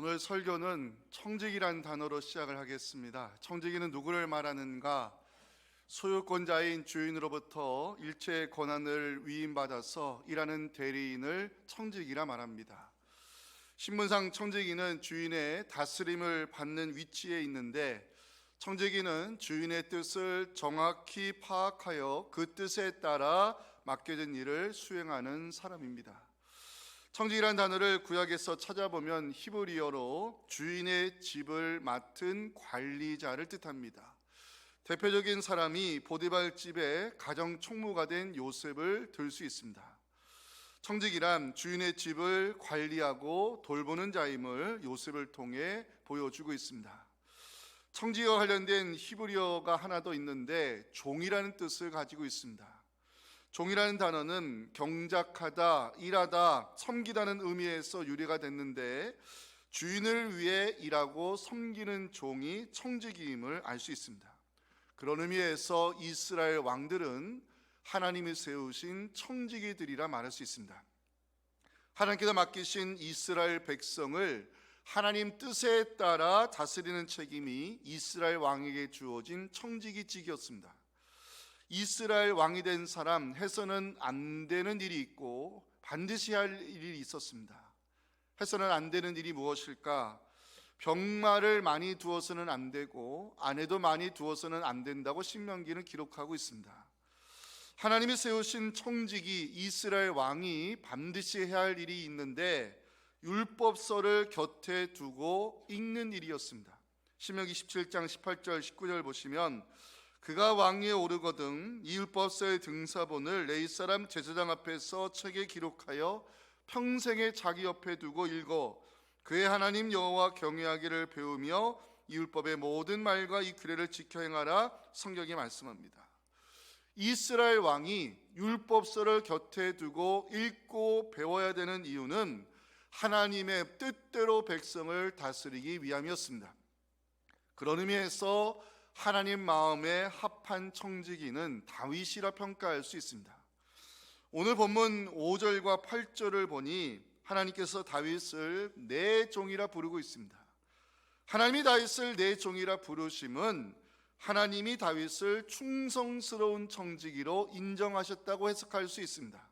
오늘 설교는 청지기란 단어로 시작을 하겠습니다. 청지기는 누구를 말하는가? 소유권자인 주인으로부터 일체의 권한을 위임받아서 일하는 대리인을 청지기라 말합니다. 신문상 청지기는 주인의 다스림을 받는 위치에 있는데, 청지기는 주인의 뜻을 정확히 파악하여 그 뜻에 따라 맡겨진 일을 수행하는 사람입니다. 청지기란 단어를 구약에서 찾아보면 히브리어로 주인의 집을 맡은 관리자를 뜻합니다. 대표적인 사람이 보디발 집의 가정 총무가 된 요셉을 들 수 있습니다. 청지기란 주인의 집을 관리하고 돌보는 자임을 요셉을 통해 보여주고 있습니다. 청지기와 관련된 히브리어가 하나 더 있는데 종이라는 뜻을 가지고 있습니다. 종이라는 단어는 경작하다, 일하다, 섬기다는 의미에서 유래가 됐는데, 주인을 위해 일하고 섬기는 종이 청지기임을 알 수 있습니다. 그런 의미에서 이스라엘 왕들은 하나님이 세우신 청지기들이라 말할 수 있습니다. 하나님께서 맡기신 이스라엘 백성을 하나님 뜻에 따라 다스리는 책임이 이스라엘 왕에게 주어진 청지기직이었습니다. 이스라엘 왕이 된 사람, 해서는 안 되는 일이 있고 반드시 할 일이 있었습니다. 해서는 안 되는 일이 무엇일까? 병마를 많이 두어서는 안 되고 아내도 많이 두어서는 안 된다고 신명기는 기록하고 있습니다. 하나님이 세우신 청지기 이스라엘 왕이 반드시 해야 할 일이 있는데, 율법서를 곁에 두고 읽는 일이었습니다. 신명기 17장 18절 19절 보시면, 그가 왕위에 오르거든 이 율법서의 등사본을 레위 사람 제사장 앞에서 책에 기록하여 평생에 자기 옆에 두고 읽어 그의 하나님 여호와 경외하기를 배우며 이 율법의 모든 말과 이 규례를 지켜 행하라. 성경이 말씀합니다. 이스라엘 왕이 율법서를 곁에 두고 읽고 배워야 되는 이유는 하나님의 뜻대로 백성을 다스리기 위함이었습니다. 그런 의미에서 하나님 마음에 합한 청지기는 다윗이라 평가할 수 있습니다. 오늘 본문 5절과 8절을 보니 하나님께서 다윗을 내 종이라 부르고 있습니다. 하나님이 다윗을 내 종이라 부르심은 하나님이 다윗을 충성스러운 청지기로 인정하셨다고 해석할 수 있습니다.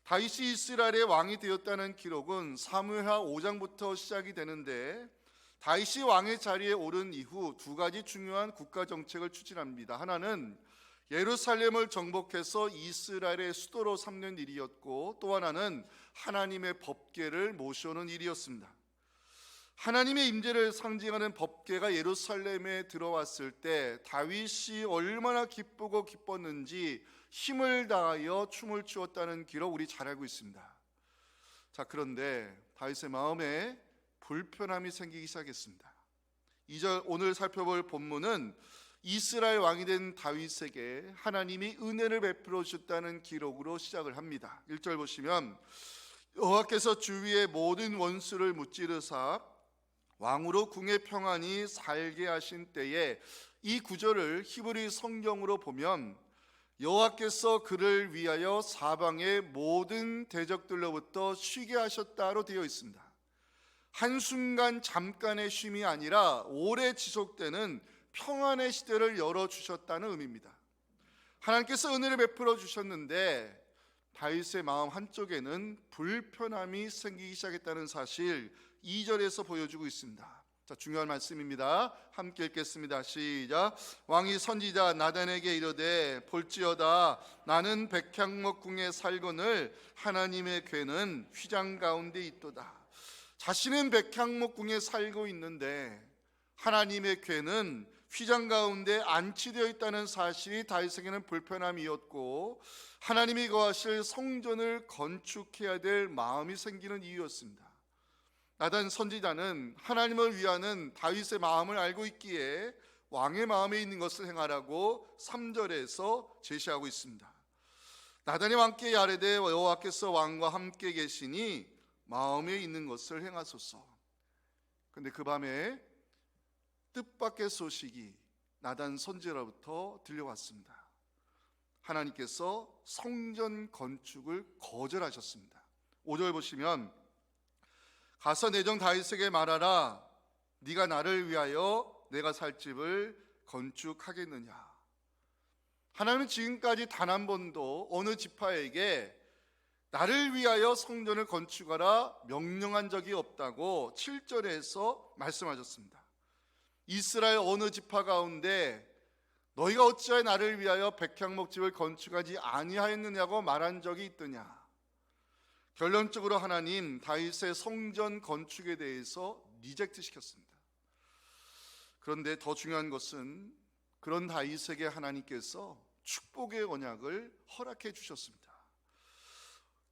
다윗이 이스라엘의 왕이 되었다는 기록은 사무엘하 5장부터 시작이 되는데, 다윗이 왕의 자리에 오른 이후 두 가지 중요한 국가 정책을 추진합니다. 하나는 예루살렘을 정복해서 이스라엘의 수도로 삼는 일이었고, 또 하나는 하나님의 법궤를 모셔오는 일이었습니다. 하나님의 임재를 상징하는 법궤가 예루살렘에 들어왔을 때 다윗이 얼마나 기쁘고 기뻤는지 힘을 다하여 춤을 추었다는 기록 우리 잘 알고 있습니다. 자, 그런데 다윗의 마음에 불편함이 생기기 시작했습니다. 2절 오늘 살펴볼 본문은 이스라엘 왕이 된 다윗에게 하나님이 은혜를 베풀어 주셨다는 기록으로 시작을 합니다. 1절 보시면, 여호와께서 주위의 모든 원수를 무찌르사 왕으로 궁에 평안히 살게 하신 때에, 이 구절을 히브리 성경으로 보면 여호와께서 그를 위하여 사방의 모든 대적들로부터 쉬게 하셨다로 되어 있습니다. 한순간 잠깐의 쉼이 아니라 오래 지속되는 평안의 시대를 열어주셨다는 의미입니다. 하나님께서 은혜를 베풀어 주셨는데 다윗의 마음 한쪽에는 불편함이 생기기 시작했다는 사실 2절에서 보여주고 있습니다. 자, 중요한 말씀입니다. 함께 읽겠습니다. 시작. 왕이 선지자 나단에게 이르되, 볼지어다 나는 백향목 궁에 살거늘 하나님의 궤는 휘장 가운데 있도다. 자신은 백향목 궁에 살고 있는데 하나님의 궤는 휘장 가운데 안치되어 있다는 사실이 다윗에게는 불편함이었고, 하나님이 거하실 성전을 건축해야 될 마음이 생기는 이유였습니다. 나단 선지자는 하나님을 위하는 다윗의 마음을 알고 있기에 왕의 마음에 있는 것을 행하라고 3절에서 제시하고 있습니다. 나단이 왕께 아뢰되, 여호와께서 왕과 함께 계시니 마음에 있는 것을 행하소서. 그런데 그 밤에 뜻밖의 소식이 나단 선지자로부터 들려왔습니다. 하나님께서 성전 건축을 거절하셨습니다. 5절 보시면, 가서 내 종 다윗에게 말하라. 네가 나를 위하여 내가 살 집을 건축하겠느냐. 하나님은 지금까지 단 한 번도 어느 지파에게 나를 위하여 성전을 건축하라 명령한 적이 없다고 7절에서 말씀하셨습니다. 이스라엘 어느 지파 가운데 너희가 어찌하여 나를 위하여 백향목집을 건축하지 아니하였느냐고 말한 적이 있더냐. 결론적으로 하나님 다윗의 성전 건축에 대해서 리젝트 시켰습니다. 그런데 더 중요한 것은 그런 다윗에게 하나님께서 축복의 언약을 허락해 주셨습니다.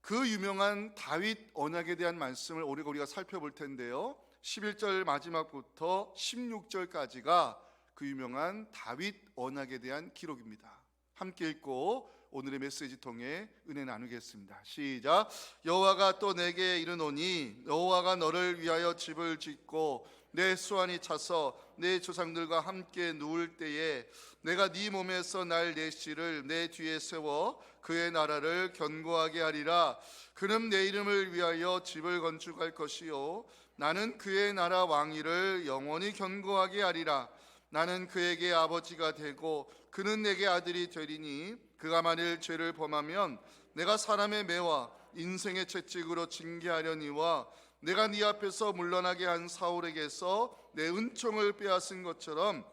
그 유명한 다윗 언약에 대한 말씀을 우리가 살펴볼 텐데요, 11절 마지막부터 16절까지가 그 유명한 다윗 언약에 대한 기록입니다. 함께 읽고 오늘의 메시지 통해 은혜 나누겠습니다. 시작. 여호와가 또 내게 이르노니 여호와가 너를 위하여 집을 짓고 내 수완이 차서 내 조상들과 함께 누울 때에 내가 네 몸에서 날 내시를 내 뒤에 세워 그의 나라를 견고하게 하리라. 그는 내 이름을 위하여 집을 건축할 것이요 나는 그의 나라 왕위를 영원히 견고하게 하리라. 나는 그에게 아버지가 되고 그는 내게 아들이 되리니 그가 만일 죄를 범하면 내가 사람의 매와 인생의 채찍으로 징계하려니와 내가 네 앞에서 물러나게 한 사울에게서 내 은총을 빼앗은 것처럼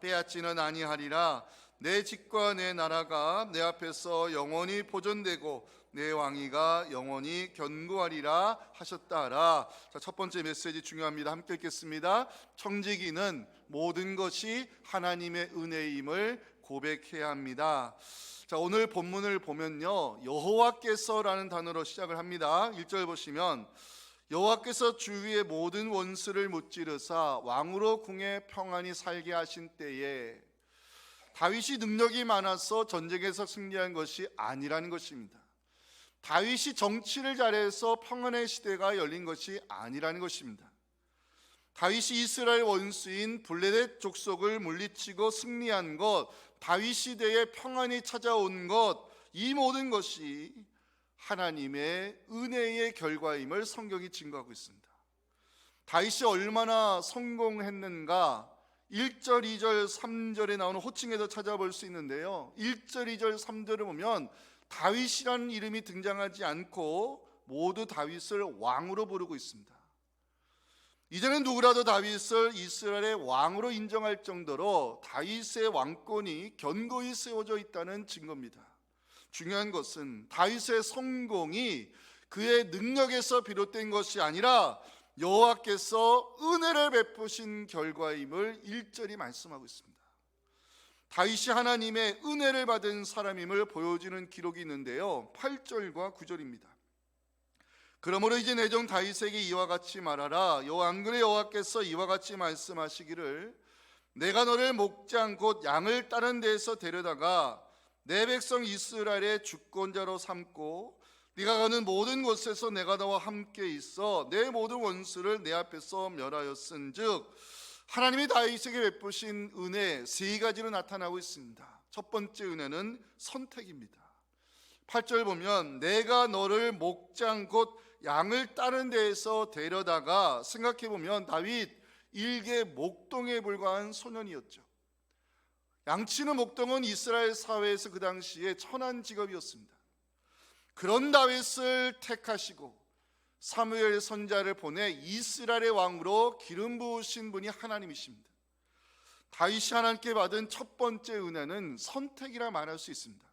빼앗지는 아니하리라. 내 집과 내 나라가 내 앞에서 영원히 보존되고 내 왕위가 영원히 견고하리라 하셨다라. 자, 첫 번째 메시지 중요합니다. 함께 읽겠습니다. 청지기는 모든 것이 하나님의 은혜임을 고백해야 합니다. 자, 오늘 본문을 보면요, 여호와께서라는 단어로 시작을 합니다. 1절 보시면 여호와께서 주위의 모든 원수를 무찌르사 왕으로 궁에 평안히 살게 하신 때에, 다윗이 능력이 많아서 전쟁에서 승리한 것이 아니라는 것입니다. 다윗이 정치를 잘해서 평안의 시대가 열린 것이 아니라는 것입니다. 다윗이 이스라엘 원수인 블레셋 족속을 물리치고 승리한 것, 다윗 시대에 평안이 찾아온 것, 이 모든 것이 하나님의 은혜의 결과임을 성경이 증거하고 있습니다. 다윗이 얼마나 성공했는가 1절, 2절, 3절에 나오는 호칭에서 찾아볼 수 있는데요, 1절, 2절, 3절을 보면 다윗이라는 이름이 등장하지 않고 모두 다윗을 왕으로 부르고 있습니다. 이제는 누구라도 다윗을 이스라엘의 왕으로 인정할 정도로 다윗의 왕권이 견고히 세워져 있다는 증거입니다. 중요한 것은 다윗의 성공이 그의 능력에서 비롯된 것이 아니라 여호와께서 은혜를 베푸신 결과임을 1절이 말씀하고 있습니다. 다윗이 하나님의 은혜를 받은 사람임을 보여주는 기록이 있는데요, 8절과 9절입니다. 그러므로 이제 내 종 다윗에게 이와 같이 말하라. 안 그래 여호와께서 이와 같이 말씀하시기를 내가 너를 목장 곧 양을 따른 데에서 데려다가 내 백성 이스라엘의 주권자로 삼고 네가 가는 모든 곳에서 내가 너와 함께 있어 내 모든 원수를 내 앞에서 멸하였은즉, 하나님이 다윗에게 베푸신 은혜 세 가지로 나타나고 있습니다. 첫 번째 은혜는 선택입니다. 8절 보면 내가 너를 목장 곧 양을 따른 데에서 데려다가, 생각해보면 다윗 일개 목동에 불과한 소년이었죠. 양치는 목동은 이스라엘 사회에서 그 당시에 천한 직업이었습니다. 그런 다윗을 택하시고 사무엘 선지자를 보내 이스라엘의 왕으로 기름 부으신 분이 하나님이십니다. 다윗이 하나님께 받은 첫 번째 은혜는 선택이라 말할 수 있습니다.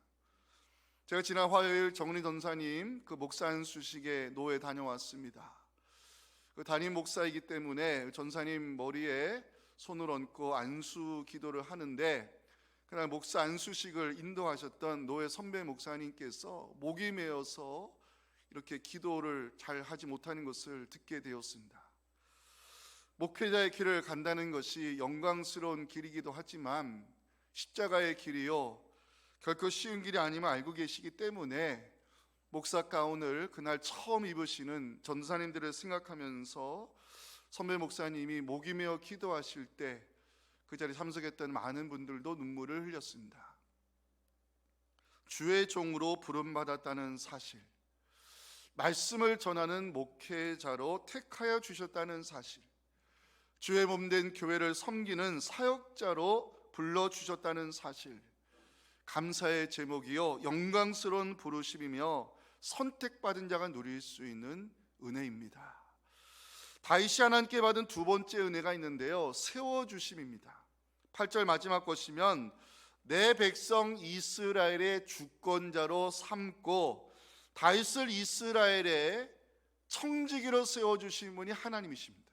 제가 지난 화요일 정은희 전사님 그 목사 안수식에 노회 다녀왔습니다. 그 담임 목사이기 때문에 전사님 머리에 손을 얹고 안수 기도를 하는데, 그날 목사 안수식을 인도하셨던 노회 선배 목사님께서 목이 메어서 이렇게 기도를 잘 하지 못하는 것을 듣게 되었습니다. 목회자의 길을 간다는 것이 영광스러운 길이기도 하지만 십자가의 길이요 결코 쉬운 길이 아님을 알고 계시기 때문에 목사 가운을 그날 처음 입으시는 전사님들을 생각하면서 선배 목사님이 목이 메어 기도하실 때 그 자리에 참석했던 많은 분들도 눈물을 흘렸습니다. 주의 종으로 부름받았다는 사실, 말씀을 전하는 목회자로 택하여 주셨다는 사실, 주의 몸된 교회를 섬기는 사역자로 불러주셨다는 사실, 감사의 제목이요 영광스러운 부르심이며 선택받은 자가 누릴 수 있는 은혜입니다. 다윗이 하나님께 받은 두 번째 은혜가 있는데요, 세워주심입니다. 8절 마지막 보시면 내 백성 이스라엘의 주권자로 삼고 다윗을 이스라엘의 청지기로 세워주신 분이 하나님이십니다.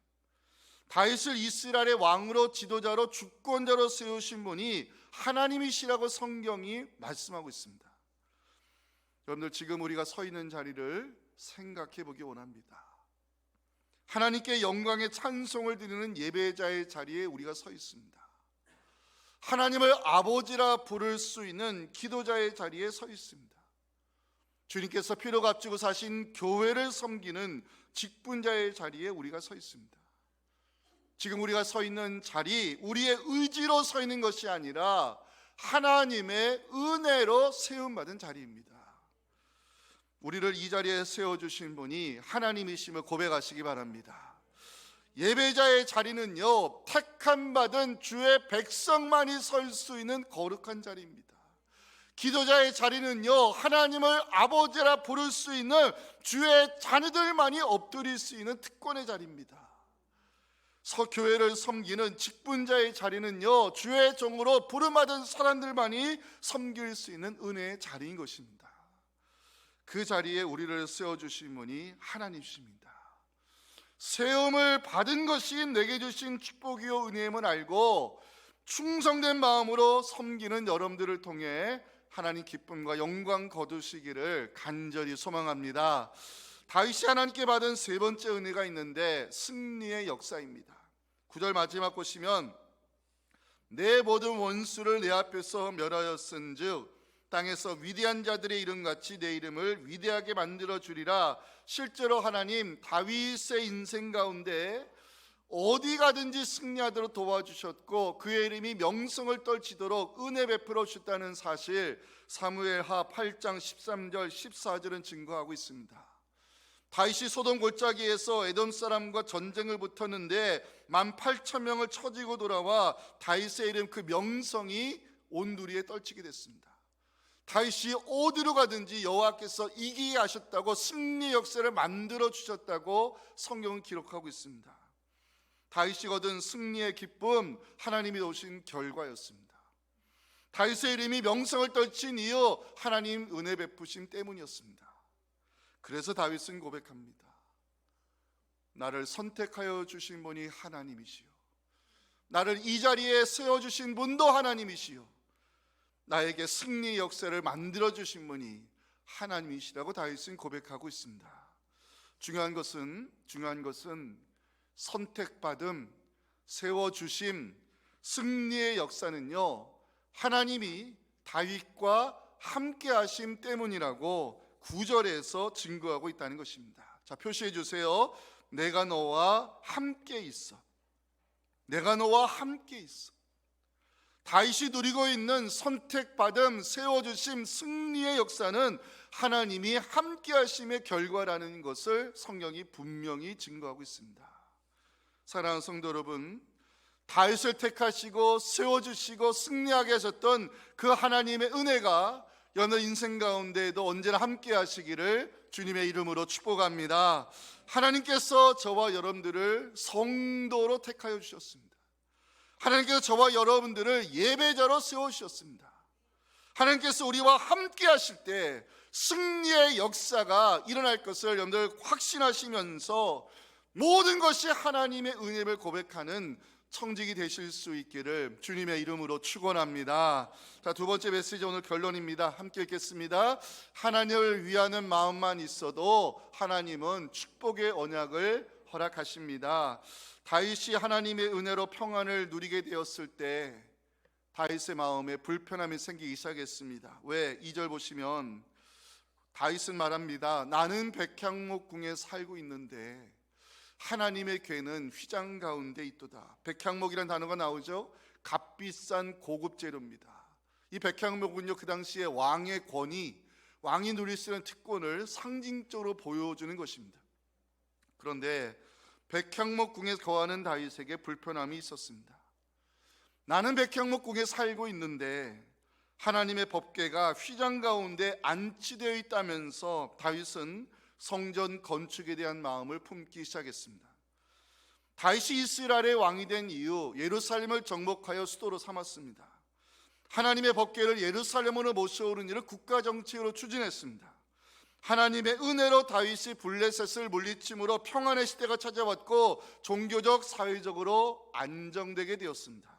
다윗을 이스라엘의 왕으로 지도자로 주권자로 세우신 분이 하나님이시라고 성경이 말씀하고 있습니다. 여러분들, 지금 우리가 서 있는 자리를 생각해 보기 원합니다. 하나님께 영광의 찬송을 드리는 예배자의 자리에 우리가 서 있습니다. 하나님을 아버지라 부를 수 있는 기도자의 자리에 서 있습니다. 주님께서 피로 값지고 사신 교회를 섬기는 직분자의 자리에 우리가 서 있습니다. 지금 우리가 서 있는 자리, 우리의 의지로 서 있는 것이 아니라 하나님의 은혜로 세움받은 자리입니다. 우리를 이 자리에 세워주신 분이 하나님이심을 고백하시기 바랍니다. 예배자의 자리는요, 택함 받은 주의 백성만이 설 수 있는 거룩한 자리입니다. 기도자의 자리는요, 하나님을 아버지라 부를 수 있는 주의 자녀들만이 엎드릴 수 있는 특권의 자리입니다. 교회를 섬기는 직분자의 자리는요, 주의 종으로 부름받은 사람들만이 섬길 수 있는 은혜의 자리인 것입니다. 그 자리에 우리를 세워주신 분이 하나님이십니다. 세움을 받은 것이 내게 주신 축복이요 은혜임을 알고 충성된 마음으로 섬기는 여러분들을 통해 하나님 기쁨과 영광 거두시기를 간절히 소망합니다. 다윗이 하나님께 받은 세 번째 은혜가 있는데 승리의 역사입니다. 9절 마지막 보시면 내 모든 원수를 내 앞에서 멸하였은즉 땅에서 위대한 자들의 이름같이 내 이름을 위대하게 만들어 주리라. 실제로 하나님 다윗의 인생 가운데 어디 가든지 승리하도록 도와주셨고 그의 이름이 명성을 떨치도록 은혜 베풀어 주셨다는 사실, 사무엘하 8장 13절 14절은 증거하고 있습니다. 다윗이 소돔 골짜기에서 에돔 사람과 전쟁을 붙었는데 18,000명을 쳐지고 돌아와 다윗의 이름, 그 명성이 온 누리에 떨치게 됐습니다. 다윗이 어디로 가든지 여호와께서 이기게 하셨다고, 승리 역사를 만들어 주셨다고 성경은 기록하고 있습니다. 다윗이 거둔 승리의 기쁨, 하나님이 오신 결과였습니다. 다윗의 이름이 명성을 떨친 이유, 하나님 은혜 베푸심 때문이었습니다. 그래서 다윗은 고백합니다. 나를 선택하여 주신 분이 하나님이시요, 나를 이 자리에 세워주신 분도 하나님이시요, 나에게 승리 역사를 만들어주신 분이 하나님이시라고 다윗은 고백하고 있습니다. 중요한 것은 선택받음, 세워주심, 승리의 역사는요, 하나님이 다윗과 함께 하심 때문이라고 9절에서 증거하고 있다는 것입니다. 자, 표시해 주세요. 내가 너와 함께 있어. 내가 너와 함께 있어. 다윗이 누리고 있는 선택받음, 세워주심, 승리의 역사는 하나님이 함께 하심의 결과라는 것을 성경이 분명히 증거하고 있습니다. 사랑하는 성도 여러분, 다윗을 택하시고 세워주시고 승리하게 하셨던 그 하나님의 은혜가 여러분 인생 가운데에도 언제나 함께 하시기를 주님의 이름으로 축복합니다. 하나님께서 저와 여러분들을 성도로 택하여 주셨습니다. 하나님께서 저와 여러분들을 예배자로 세우셨습니다. 하나님께서 우리와 함께 하실 때 승리의 역사가 일어날 것을 여러분들 확신하시면서 모든 것이 하나님의 은혜를 고백하는 청직이 되실 수 있기를 주님의 이름으로 축원합니다. 자, 두 번째 메시지 오늘 결론입니다. 함께 읽겠습니다. 하나님을 위하는 마음만 있어도 하나님은 축복의 언약을 허락하십니다. 다윗이 하나님의 은혜로 평안을 누리게 되었을 때 다윗의 마음에 불편함이 생기기 시작했습니다. 왜? 2절 보시면 다윗은 말합니다. 나는 백향목 궁에 살고 있는데 하나님의 궤는 휘장 가운데 있도다. 백향목이라는 단어가 나오죠. 값비싼 고급 재료입니다. 이 백향목은요, 그 당시에 왕의 권위, 왕이 누릴 수 있는 특권을 상징적으로 보여주는 것입니다. 그런데 백향목 궁에 거하는 다윗에게 불편함이 있었습니다. 나는 백향목 궁에 살고 있는데 하나님의 법궤가 휘장 가운데 안치되어 있다면서 다윗은 성전 건축에 대한 마음을 품기 시작했습니다. 다윗이 이스라엘의 왕이 된 이후 예루살렘을 정복하여 수도로 삼았습니다. 하나님의 법궤를 예루살렘으로 모셔오는 일을 국가 정책으로 추진했습니다. 하나님의 은혜로 다윗이 블레셋을 물리침으로 평안의 시대가 찾아왔고 종교적 사회적으로 안정되게 되었습니다.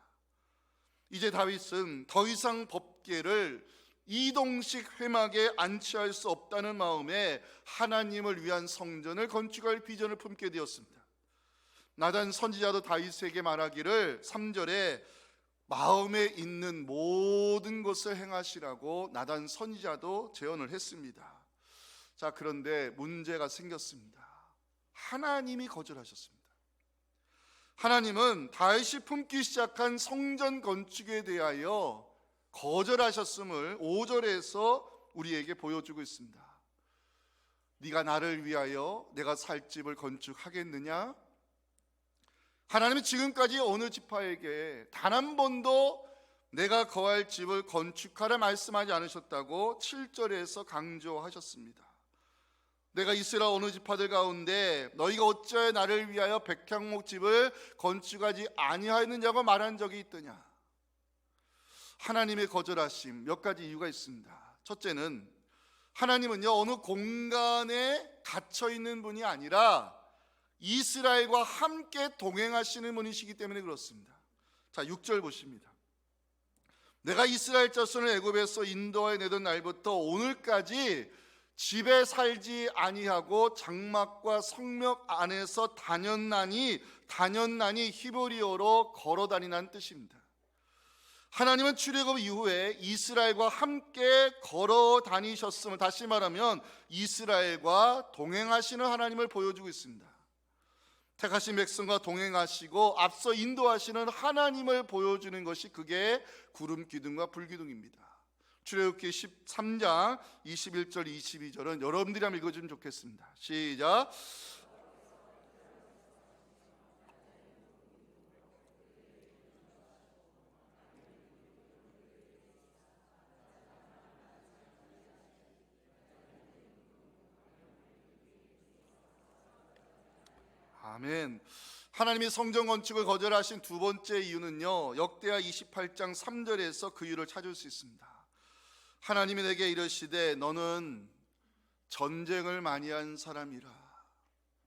이제 다윗은 더 이상 법궤를 이동식 회막에 안치할 수 없다는 마음에 하나님을 위한 성전을 건축할 비전을 품게 되었습니다. 나단 선지자도 다윗에게 말하기를 3절에 마음에 있는 모든 것을 행하시라고 나단 선지자도 제언을 했습니다. 자, 그런데 문제가 생겼습니다. 하나님이 거절하셨습니다. 하나님은 다윗이 품기 시작한 성전 건축에 대하여 거절하셨음을 5절에서 우리에게 보여주고 있습니다. 네가 나를 위하여 내가 살 집을 건축하겠느냐? 하나님은 지금까지 어느 지파에게 단 한 번도 내가 거할 집을 건축하라 말씀하지 않으셨다고 7절에서 강조하셨습니다. 내가 이스라엘 어느 지파들 가운데 너희가 어찌하여 나를 위하여 백향목 집을 건축하지 아니하였느냐고 말한 적이 있더냐? 하나님의 거절하심 몇 가지 이유가 있습니다. 첫째는 하나님은요 어느 공간에 갇혀 있는 분이 아니라 이스라엘과 함께 동행하시는 분이시기 때문에 그렇습니다. 자, 6절 보십니다. 내가 이스라엘 자손을 애굽에서 인도하여 내던 날부터 오늘까지 집에 살지 아니하고 장막과 성벽 안에서 다녔나니 히브리어로 걸어다니는 뜻입니다. 하나님은 출애굽 이후에 이스라엘과 함께 걸어다니셨음을, 다시 말하면 이스라엘과 동행하시는 하나님을 보여주고 있습니다. 택하신 백성과 동행하시고 앞서 인도하시는 하나님을 보여주는 것이 그게 구름 기둥과 불 기둥입니다. 출애굽기 13장 21절 22절은 여러분들이 한번 읽어주면 좋겠습니다. 시작. 아멘. 하나님이 성전 건축을 거절하신 두 번째 이유는요, 역대하 28장 3절에서 그 이유를 찾을 수 있습니다. 하나님이 내게 이르시되 너는 전쟁을 많이 한 사람이라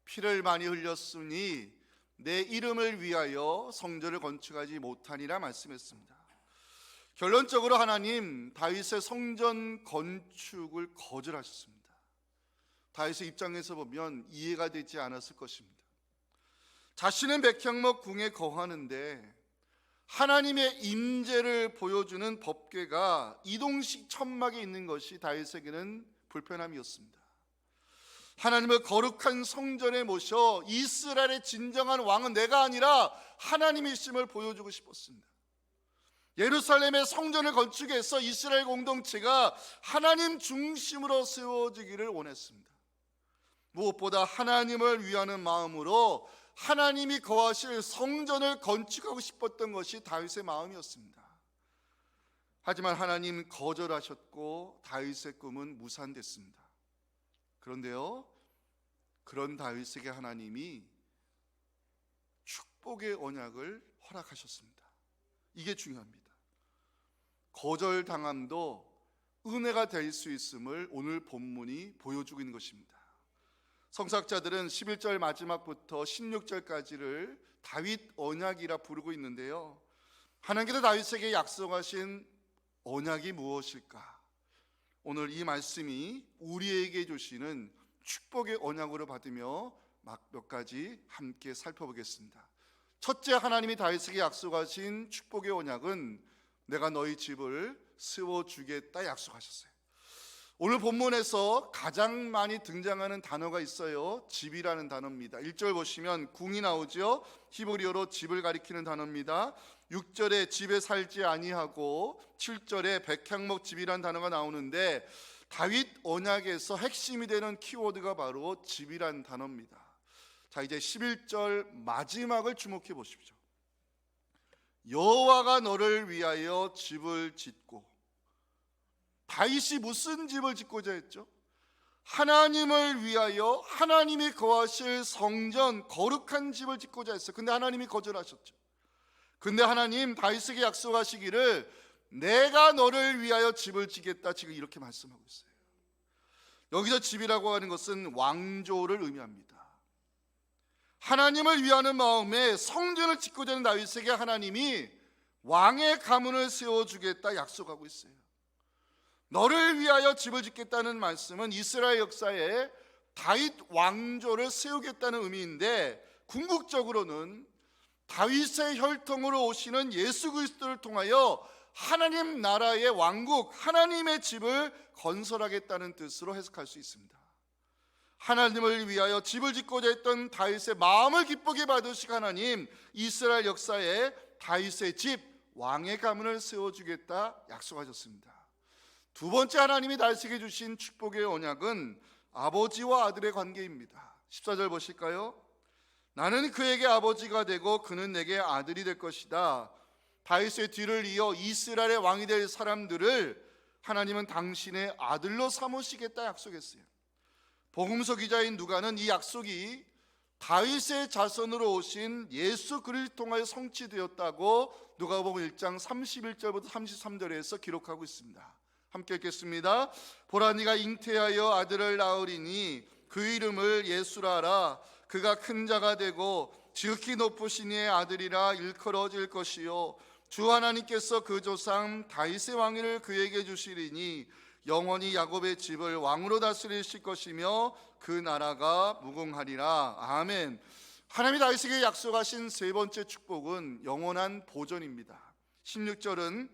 피를 많이 흘렸으니 내 이름을 위하여 성전을 건축하지 못하니라 말씀했습니다. 결론적으로 하나님 다윗의 성전 건축을 거절하셨습니다. 다윗의 입장에서 보면 이해가 되지 않았을 것입니다. 자신은 백향목 궁에 거하는데 하나님의 임재를 보여주는 법궤가 이동식 천막에 있는 것이 다윗에게는 불편함이었습니다. 하나님을 거룩한 성전에 모셔 이스라엘의 진정한 왕은 내가 아니라 하나님이심을 보여주고 싶었습니다. 예루살렘의 성전을 건축해서 이스라엘 공동체가 하나님 중심으로 세워지기를 원했습니다. 무엇보다 하나님을 위하는 마음으로 하나님이 거하실 성전을 건축하고 싶었던 것이 다윗의 마음이었습니다. 하지만 하나님 거절하셨고 다윗의 꿈은 무산됐습니다. 그런데요, 그런 다윗에게 하나님이 축복의 언약을 허락하셨습니다. 이게 중요합니다. 거절당함도 은혜가 될 수 있음을 오늘 본문이 보여주고 있는 것입니다. 성사학자들은 11절 마지막부터 16절까지를 다윗 언약이라 부르고 있는데요, 하나님께서 다윗에게 약속하신 언약이 무엇일까? 오늘 이 말씀이 우리에게 주시는 축복의 언약으로 받으며 몇 가지 함께 살펴보겠습니다. 첫째, 하나님이 다윗에게 약속하신 축복의 언약은 내가 너희 집을 세워주겠다 약속하셨어요. 오늘 본문에서 가장 많이 등장하는 단어가 있어요. 집이라는 단어입니다. 1절 보시면 궁이 나오죠. 히브리어로 집을 가리키는 단어입니다. 6절에 집에 살지 아니하고 7절에 백향목 집이라는 단어가 나오는데 다윗 언약에서 핵심이 되는 키워드가 바로 집이란 단어입니다. 자, 이제 11절 마지막을 주목해 보십시오. 여호와가 너를 위하여 집을 짓고. 다윗이 무슨 집을 짓고자 했죠? 하나님을 위하여 하나님이 거하실 성전, 거룩한 집을 짓고자 했어요. 근데 하나님이 거절하셨죠. 근데 하나님 다윗에게 약속하시기를 내가 너를 위하여 집을 짓겠다, 지금 이렇게 말씀하고 있어요. 여기서 집이라고 하는 것은 왕조를 의미합니다. 하나님을 위하는 마음에 성전을 짓고자 하는 다윗에게 하나님이 왕의 가문을 세워주겠다 약속하고 있어요. 너를 위하여 집을 짓겠다는 말씀은 이스라엘 역사에 다윗 왕조를 세우겠다는 의미인데, 궁극적으로는 다윗의 혈통으로 오시는 예수 그리스도를 통하여 하나님 나라의 왕국, 하나님의 집을 건설하겠다는 뜻으로 해석할 수 있습니다. 하나님을 위하여 집을 짓고자 했던 다윗의 마음을 기쁘게 받으시고 하나님 이스라엘 역사에 다윗의 집, 왕의 가문을 세워주겠다 약속하셨습니다. 두 번째 하나님이 다윗에게 주신 축복의 언약은 아버지와 아들의 관계입니다. 14절 보실까요? 나는 그에게 아버지가 되고 그는 내게 아들이 될 것이다. 다윗의 뒤를 이어 이스라엘의 왕이 될 사람들을 하나님은 당신의 아들로 삼으시겠다 약속했어요. 복음서 기자인 누가는 이 약속이 다윗의 자손으로 오신 예수 그리스도를 통하여 성취되었다고 누가복음 1장 31절부터 33절에서 기록하고 있습니다. 함께 읽겠습니다. 보라, 네가 잉태하여 아들을 낳으리니 그 이름을 예수라 하라. 그가 큰 자가 되고 지극히 높으신 이의 아들이라 일컬어질 것이요 주 하나님께서 그 조상 다윗의 왕위를 그에게 주시리니 영원히 야곱의 집을 왕으로 다스리실 것이며 그 나라가 무궁하리라. 아멘. 하나님이 다윗에게 약속하신 세 번째 축복은 영원한 보존입니다. 16절은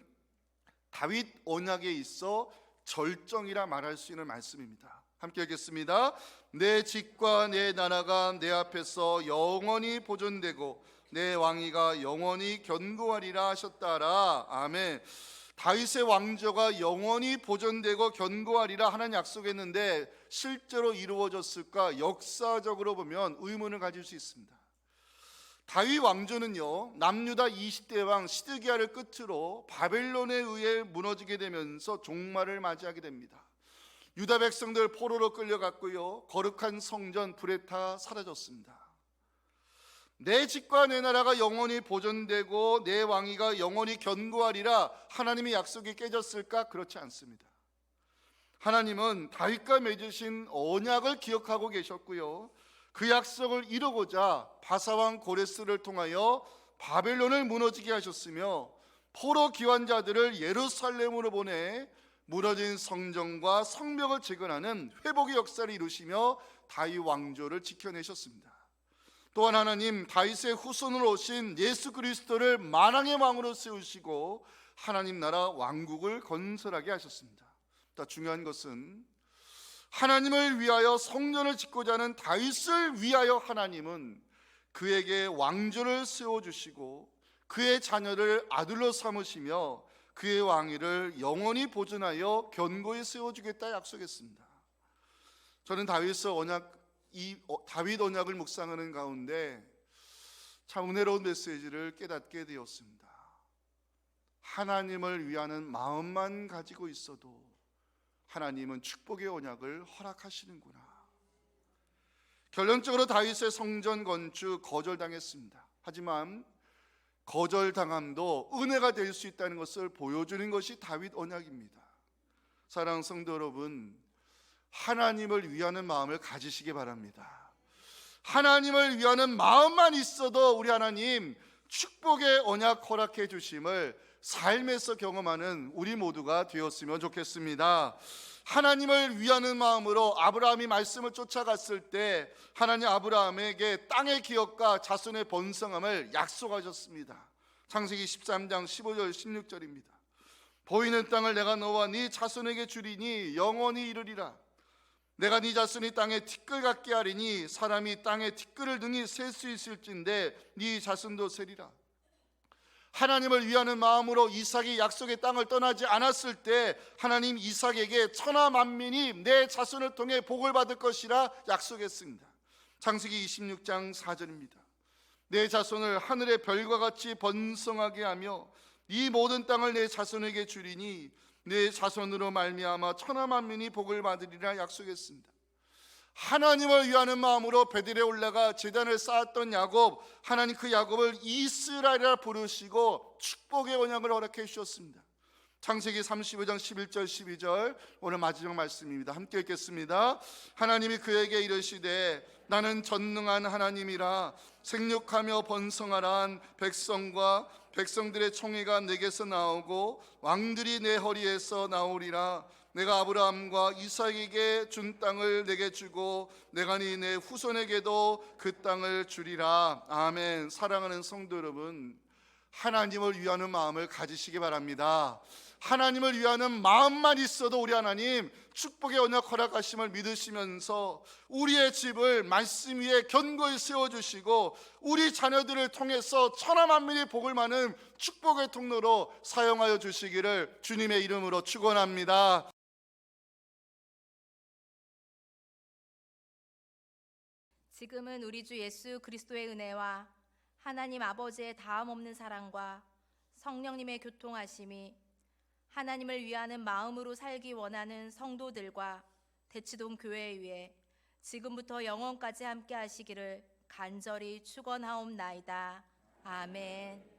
다윗 언약에 있어 절정이라 말할 수 있는 말씀입니다. 함께 읽겠습니다. 내 집과 내 나라가 내 앞에서 영원히 보존되고 내 왕위가 영원히 견고하리라 하셨다라. 아멘. 다윗의 왕조가 영원히 보존되고 견고하리라 하나님 약속했는데 실제로 이루어졌을까? 역사적으로 보면 의문을 가질 수 있습니다. 다윗 왕조는요, 남유다 20대 왕 시드기야를 끝으로 바벨론에 의해 무너지게 되면서 종말을 맞이하게 됩니다. 유다 백성들 포로로 끌려갔고요, 거룩한 성전 불에 타 사라졌습니다. 내 집과 내 나라가 영원히 보존되고 내 왕위가 영원히 견고하리라 하나님의 약속이 깨졌을까? 그렇지 않습니다. 하나님은 다윗과 맺으신 언약을 기억하고 계셨고요, 그 약속을 이루고자 바사왕 고레스를 통하여 바벨론을 무너지게 하셨으며 포로 기환자들을 예루살렘으로 보내 무너진 성전과 성벽을 재건하는 회복의 역사를 이루시며 다윗 왕조를 지켜내셨습니다. 또한 하나님 다윗의 후손으로 오신 예수 그리스도를 만왕의 왕으로 세우시고 하나님 나라 왕국을 건설하게 하셨습니다. 더 중요한 것은 하나님을 위하여 성전을 짓고자 하는 다윗을 위하여 하나님은 그에게 왕조를 세워주시고 그의 자녀를 아들로 삼으시며 그의 왕위를 영원히 보존하여 견고히 세워주겠다 약속했습니다. 저는 다윗 언약을 묵상하는 가운데 참 은혜로운 메시지를 깨닫게 되었습니다. 하나님을 위하는 마음만 가지고 있어도 하나님은 축복의 언약을 허락하시는구나. 결론적으로 다윗의 성전 건축 거절당했습니다. 하지만 거절당함도 은혜가 될 수 있다는 것을 보여주는 것이 다윗 언약입니다. 사랑하는 성도 여러분, 하나님을 위하는 마음을 가지시기 바랍니다. 하나님을 위하는 마음만 있어도 우리 하나님 축복의 언약 허락해 주심을 삶에서 경험하는 우리 모두가 되었으면 좋겠습니다. 하나님을 위하는 마음으로 아브라함이 말씀을 쫓아갔을 때 하나님 아브라함에게 땅의 기업과 자손의 번성함을 약속하셨습니다. 창세기 13장 15절 16절입니다. 보이는 땅을 내가 너와 네 자손에게 주리니 영원히 이르리라. 내가 네 자손이 땅에 티끌 같게 하리니 사람이 땅에 티끌을 능히 셀 수 있을진데 네 자손도 세리라. 하나님을 위하는 마음으로 이삭이 약속의 땅을 떠나지 않았을 때 하나님 이삭에게 천하 만민이 내 자손을 통해 복을 받을 것이라 약속했습니다. 창세기 26장 4절입니다. 내 자손을 하늘의 별과 같이 번성하게 하며 이 모든 땅을 내 자손에게 주리니 내 자손으로 말미암아 천하 만민이 복을 받으리라 약속했습니다. 하나님을 위하는 마음으로 베델에 올라가 제단을 쌓았던 야곱, 하나님 그 야곱을 이스라엘이라 부르시고 축복의 언약을 허락해 주셨습니다. 창세기 35장 11절 12절 오늘 마지막 말씀입니다. 함께 읽겠습니다. 하나님이 그에게 이르시되 나는 전능한 하나님이라 생육하며 번성하란 백성과 백성들의 총회가 내게서 나오고 왕들이 내 허리에서 나오리라. 내가 아브라함과 이삭에게 준 땅을 내게 주고 내가 네 후손에게도 그 땅을 주리라. 아멘. 사랑하는 성도 여러분, 하나님을 위하는 마음을 가지시기 바랍니다. 하나님을 위하는 마음만 있어도 우리 하나님 축복의 언약 허락하심을 믿으시면서 우리의 집을 말씀 위에 견고히 세워주시고 우리 자녀들을 통해서 천하 만민이 복을 많은 축복의 통로로 사용하여 주시기를 주님의 이름으로 축원합니다. 지금은 우리 주 예수 그리스도의 은혜와 하나님 아버지의 다음 없는 사랑과 성령님의 교통하심이 하나님을 위하는 마음으로 살기 원하는 성도들과 대치동 교회 위에 지금부터 영원까지 함께 하시기를 간절히 축원하옵나이다. 아멘.